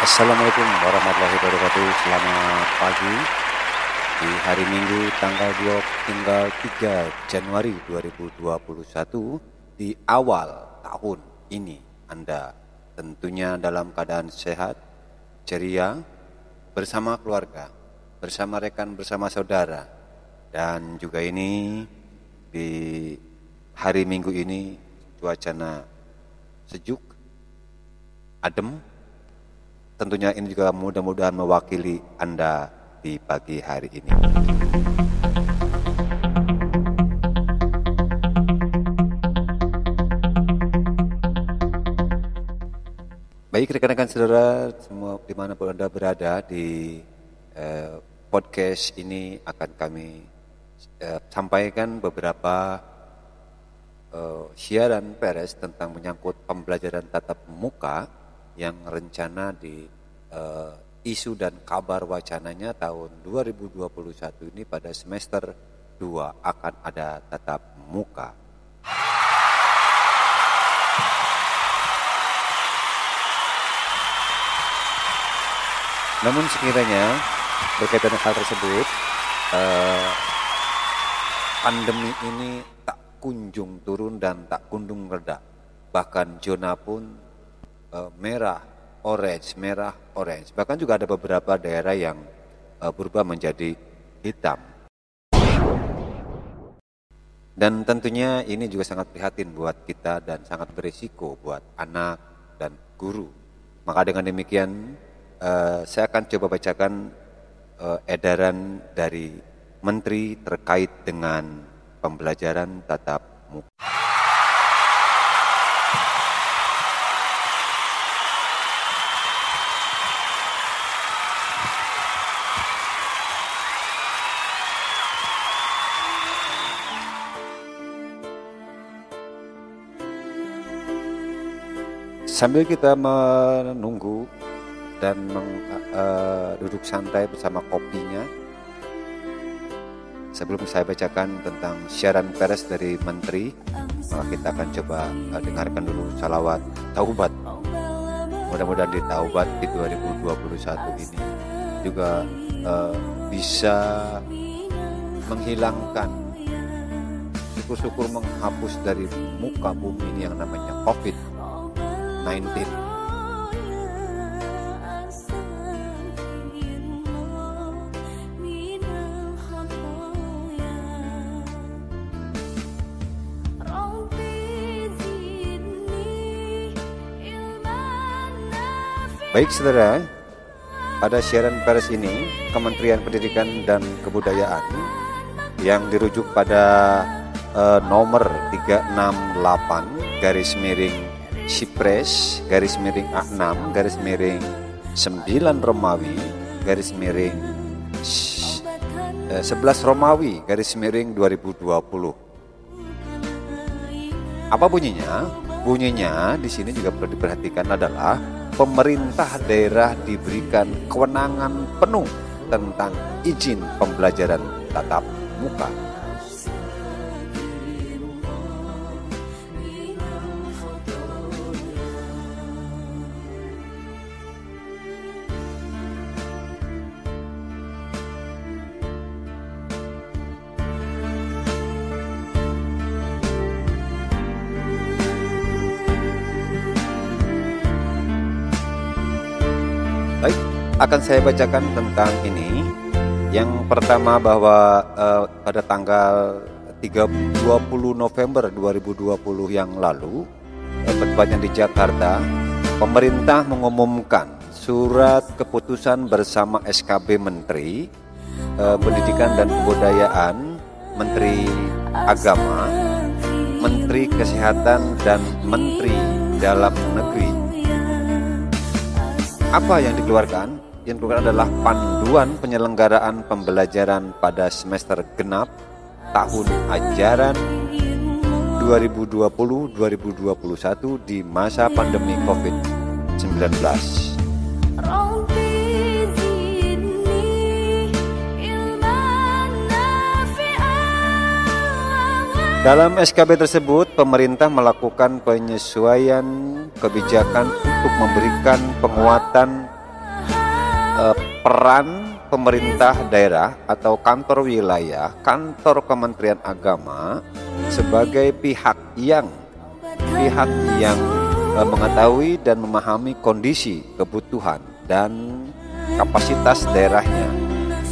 Assalamualaikum warahmatullahi wabarakatuh. Selamat pagi di hari Minggu tanggal 3 Januari 2021 di awal tahun ini. Anda tentunya dalam keadaan sehat, ceria, bersama keluarga, bersama rekan, bersama saudara. Dan juga ini di hari Minggu ini cuacanya sejuk, adem. Tentunya ini juga mudah-mudahan mewakili Anda di pagi hari ini. Baik rekan-rekan saudara semua dimanapun Anda berada di podcast ini akan kami sampaikan beberapa siaran pers tentang menyangkut pembelajaran tatap muka yang rencana di isu dan kabar wacananya tahun 2021 ini pada semester 2 akan ada tatap muka. Namun sekiranya berkaitan dengan hal tersebut, pandemi ini tak kunjung turun dan tak kunjung reda. Bahkan zona pun merah, orange. Bahkan juga ada beberapa daerah yang berubah menjadi hitam. Dan tentunya ini juga sangat prihatin buat kita dan sangat berisiko buat anak dan guru. Maka dengan demikian saya akan coba bacakan edaran dari Menteri terkait dengan pembelajaran tatap muka. Sambil kita menunggu dan duduk santai bersama kopinya, sebelum saya bacakan tentang siaran pers dari Menteri, maka kita akan coba dengarkan dulu salawat taubat. Mudah-mudahan di taubat di 2021 ini juga bisa menghilangkan, syukur-syukur menghapus dari muka bumi ini yang namanya COVID-19. Baik saudara, pada siaran pers ini Kementerian Pendidikan dan Kebudayaan yang dirujuk pada nomor 368 garis miring Sipres garis miring A6 garis miring 9 Romawi garis miring 11 Romawi garis miring 2020. Apa bunyinya? Bunyinya di sini juga perlu diperhatikan adalah pemerintah daerah diberikan kewenangan penuh tentang izin pembelajaran tatap muka. Baik, akan saya bacakan tentang ini. Yang pertama bahwa pada tanggal 20 November 2020 yang lalu, tepatnya di Jakarta, pemerintah mengumumkan surat keputusan bersama SKB Menteri Pendidikan dan Kebudayaan, Menteri Agama, Menteri Kesehatan, dan Menteri Dalam Negeri. Apa yang dikeluarkan? Yang dikeluarkan adalah panduan penyelenggaraan pembelajaran pada semester genap tahun ajaran 2020-2021 di masa pandemi COVID-19. Dalam SKB tersebut, pemerintah melakukan penyesuaian kebijakan untuk memberikan penguatan peran pemerintah daerah atau kantor wilayah, kantor Kementerian Agama sebagai pihak yang mengetahui dan memahami kondisi, kebutuhan dan kapasitas daerahnya.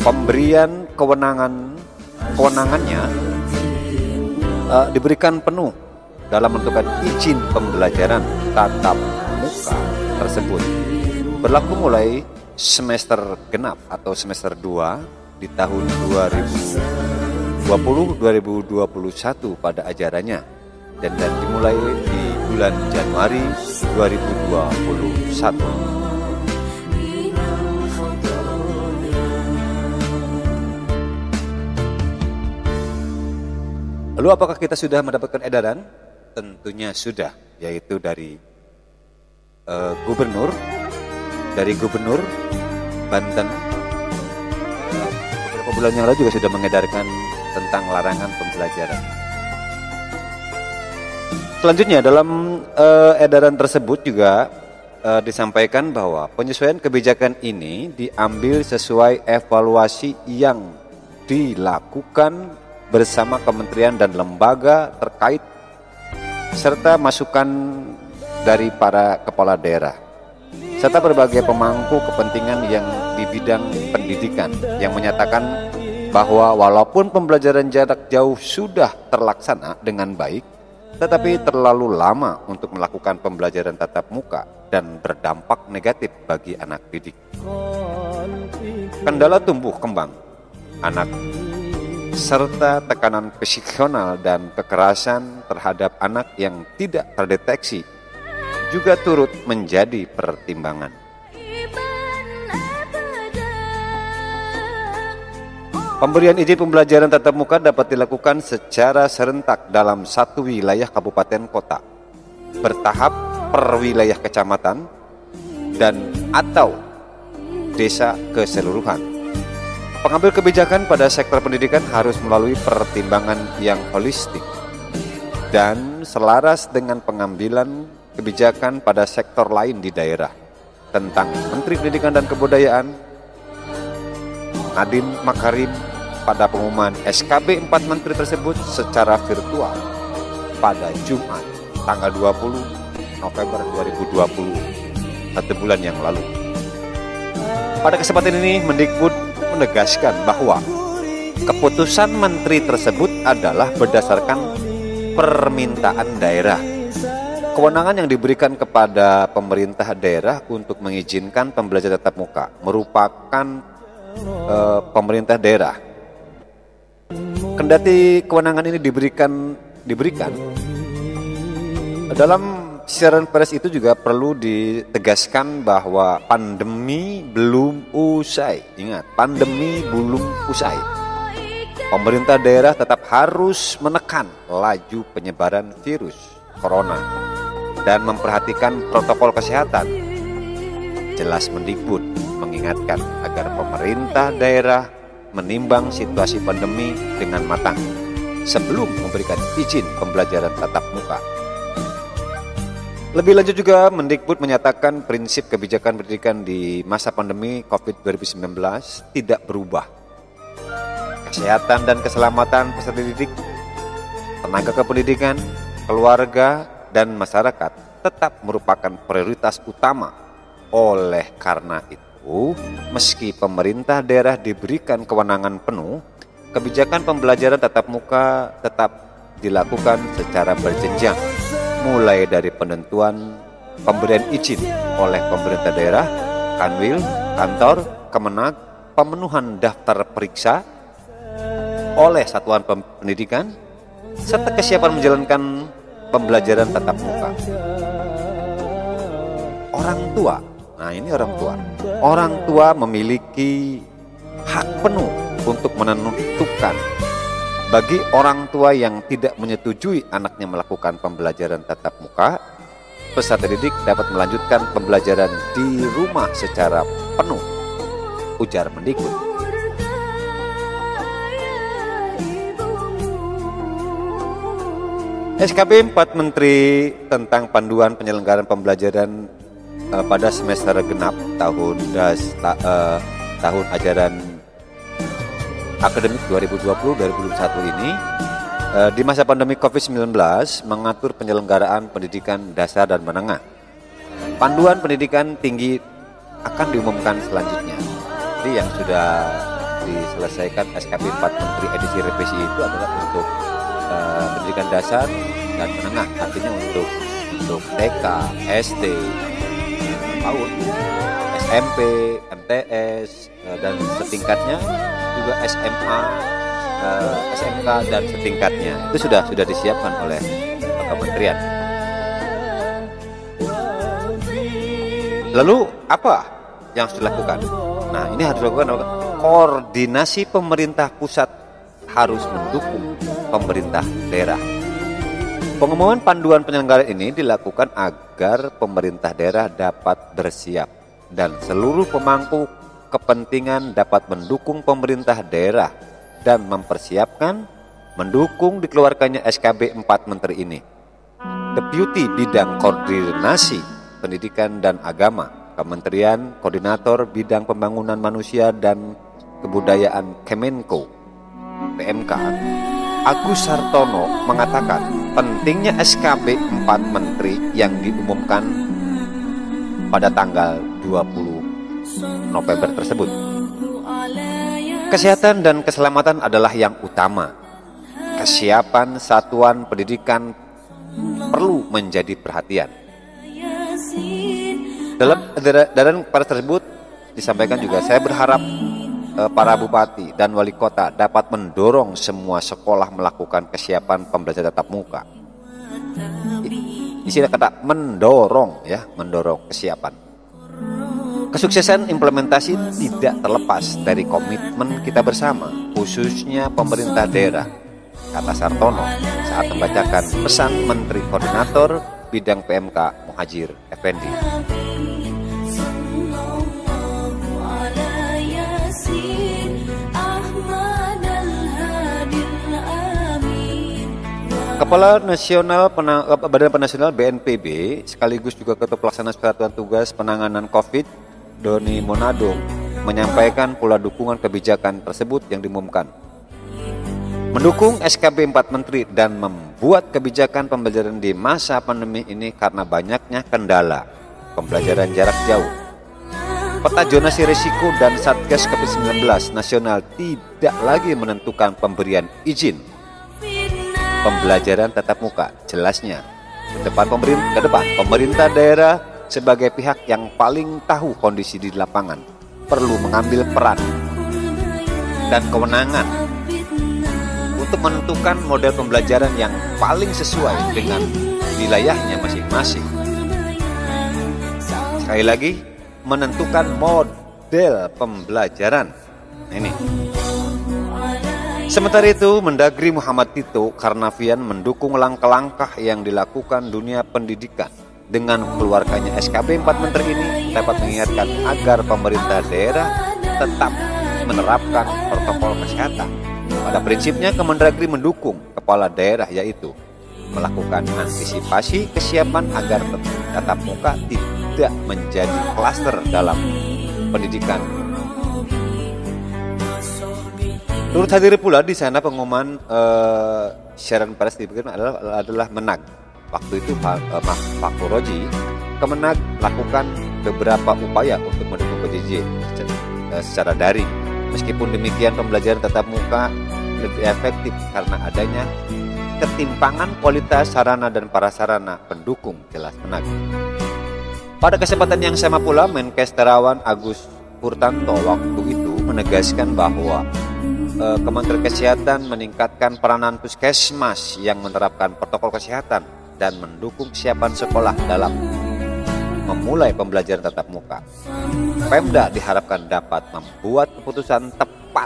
Pemberian kewenangannya diberikan penuh dalam menentukan izin pembelajaran tatap muka tersebut. Berlaku mulai semester genap atau semester 2 di tahun 2020-2021 pada ajarannya dan dimulai di bulan Januari 2021. Lalu apakah kita sudah mendapatkan edaran? Tentunya sudah, yaitu dari Gubernur Banten. Beberapa bulan yang lalu juga sudah mengedarkan tentang larangan pembelajaran. Selanjutnya dalam edaran tersebut juga disampaikan bahwa penyesuaian kebijakan ini diambil sesuai evaluasi yang dilakukan bersama kementerian dan lembaga terkait serta masukan dari para kepala daerah serta berbagai pemangku kepentingan yang di bidang pendidikan yang menyatakan bahwa walaupun pembelajaran jarak jauh sudah terlaksana dengan baik tetapi terlalu lama untuk melakukan pembelajaran tatap muka dan berdampak negatif bagi anak didik. Kendala tumbuh kembang anak serta tekanan psikologis dan kekerasan terhadap anak yang tidak terdeteksi juga turut menjadi pertimbangan. Pemberian izin pembelajaran tatap muka dapat dilakukan secara serentak dalam satu wilayah kabupaten kota, bertahap per wilayah kecamatan dan atau desa keseluruhan. Pengambil kebijakan pada sektor pendidikan harus melalui pertimbangan yang holistik dan selaras dengan pengambilan kebijakan pada sektor lain di daerah tentang Menteri Pendidikan dan Kebudayaan Nadiem Makarim pada pengumuman SKB 4 Menteri tersebut secara virtual pada Jumat tanggal 20 November 2020, 1 bulan yang lalu. Pada kesempatan ini Mendikbud menegaskan bahwa keputusan menteri tersebut adalah berdasarkan permintaan daerah. Kewenangan yang diberikan kepada pemerintah daerah untuk mengizinkan pembelajaran tatap muka merupakan pemerintah daerah. Kendati kewenangan ini diberikan dalam siaran pers itu juga perlu ditegaskan bahwa pandemi belum usai. Ingat, pandemi belum usai. Pemerintah daerah tetap harus menekan laju penyebaran virus corona dan memperhatikan protokol kesehatan. Jelas Mendikbud mengingatkan agar pemerintah daerah menimbang situasi pandemi dengan matang sebelum memberikan izin pembelajaran tatap muka. Lebih lanjut juga Mendikbud menyatakan prinsip kebijakan pendidikan di masa pandemi COVID-19 tidak berubah. Kesehatan dan keselamatan peserta didik, tenaga kependidikan, keluarga, dan masyarakat tetap merupakan prioritas utama. Oleh karena itu, meski pemerintah daerah diberikan kewenangan penuh, kebijakan pembelajaran tatap muka tetap dilakukan secara berjenjang. Mulai dari penentuan pemberian izin oleh pemerintah daerah, Kanwil, kantor, Kemenag, pemenuhan daftar periksa oleh satuan pendidikan, serta kesiapan menjalankan pembelajaran tatap muka. Orang tua, nah ini orang tua memiliki hak penuh untuk menentukan. Bagi orang tua yang tidak menyetujui anaknya melakukan pembelajaran tatap muka, peserta didik dapat melanjutkan pembelajaran di rumah secara penuh, ujar Mendikbud. SKB 4 Menteri tentang panduan penyelenggaraan pembelajaran pada semester genap tahun ajaran akademik 2020-2021 ini, di masa pandemi COVID-19 mengatur penyelenggaraan pendidikan dasar dan menengah. Panduan pendidikan tinggi akan diumumkan selanjutnya. Jadi yang sudah diselesaikan SKP 4 Menteri edisi revisi itu adalah untuk pendidikan dasar dan menengah, artinya untuk TK, SD, PAUD, SMP, MTS, dan setingkatnya, juga SMA, SMK dan setingkatnya. Itu sudah disiapkan oleh kementerian. Lalu apa yang harus dilakukan? Nah, ini harus dilakukan koordinasi pemerintah pusat harus mendukung pemerintah daerah. Pengumuman panduan penyelenggaraan ini dilakukan agar pemerintah daerah dapat bersiap dan seluruh pemangku kepentingan dapat mendukung pemerintah daerah dan mempersiapkan mendukung dikeluarkannya SKB 4 Menteri ini. Deputi Bidang Koordinasi Pendidikan dan Agama, Kementerian Koordinator Bidang Pembangunan Manusia dan Kebudayaan Kemenko, PMK, Agus Sartono mengatakan pentingnya SKB 4 Menteri yang diumumkan pada tanggal 20 November tersebut. Kesehatan dan keselamatan adalah yang utama. Kesiapan satuan pendidikan perlu menjadi perhatian. Dalam pada tersebut disampaikan juga, saya berharap para bupati dan wali kota dapat mendorong semua sekolah melakukan kesiapan pembelajaran tatap muka. Di sini kata mendorong, ya, mendorong kesiapan. Kesuksesan implementasi tidak terlepas dari komitmen kita bersama, khususnya pemerintah daerah, kata Sartono saat membacakan pesan Menteri Koordinator Bidang PMK Muhadjir Effendi. Kepala Badan Nasional BNPB sekaligus juga Ketua Pelaksana Satuan Tugas Penanganan COVID, Doni Monado, menyampaikan pula dukungan kebijakan tersebut yang diumumkan. Mendukung SKB 4 Menteri dan membuat kebijakan pembelajaran di masa pandemi ini karena banyaknya kendala pembelajaran jarak jauh. Peta zonasi risiko dan Satgas COVID-19 nasional tidak lagi menentukan pemberian izin pembelajaran tatap muka. Jelasnya, ke depan pemerintah daerah sebagai pihak yang paling tahu kondisi di lapangan perlu mengambil peran dan kewenangan untuk menentukan model pembelajaran yang paling sesuai dengan wilayahnya masing-masing. Sekali lagi, menentukan model pembelajaran. Ini. Sementara itu, Mendagri Muhammad Tito Karnavian mendukung langkah-langkah yang dilakukan dunia pendidikan. Dengan keluarganya SKB 4 Menteri ini dapat mengingatkan agar pemerintah daerah tetap menerapkan protokol kesehatan. Pada prinsipnya, Kemendagri mendukung kepala daerah, yaitu melakukan antisipasi kesiapan agar tatap muka tidak menjadi klaster dalam pendidikan. Turut hadir pula di sana pengumuman siaran pers diberikan adalah Menag. Waktu itu Pak Furoji, Kemenag lakukan beberapa upaya untuk mendukung PJJ secara daring. Meskipun demikian, pembelajaran tatap muka lebih efektif karena adanya ketimpangan kualitas sarana dan prasarana pendukung, jelas Menag. Pada kesempatan yang sama pula, Menkes Terawan Agus Purtanto waktu itu menegaskan bahwa Kementerian Kesehatan meningkatkan peranan puskesmas yang menerapkan protokol kesehatan dan mendukung kesiapan sekolah dalam memulai pembelajaran tatap muka. Pemda diharapkan dapat membuat keputusan tepat.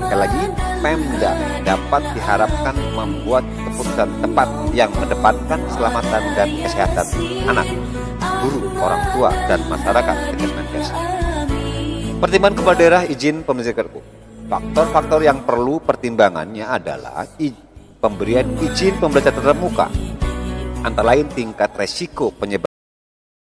Sekali lagi, Pemda dapat diharapkan membuat keputusan tepat yang mengedepankan keselamatan dan kesehatan anak, guru, orang tua, dan masyarakat dengan Menkes. Pertimbangan kepala daerah izin pembelajaran. Faktor-faktor yang perlu pertimbangannya adalah pemberian izin pembelajaran tatap muka, antara lain tingkat resiko penyebaran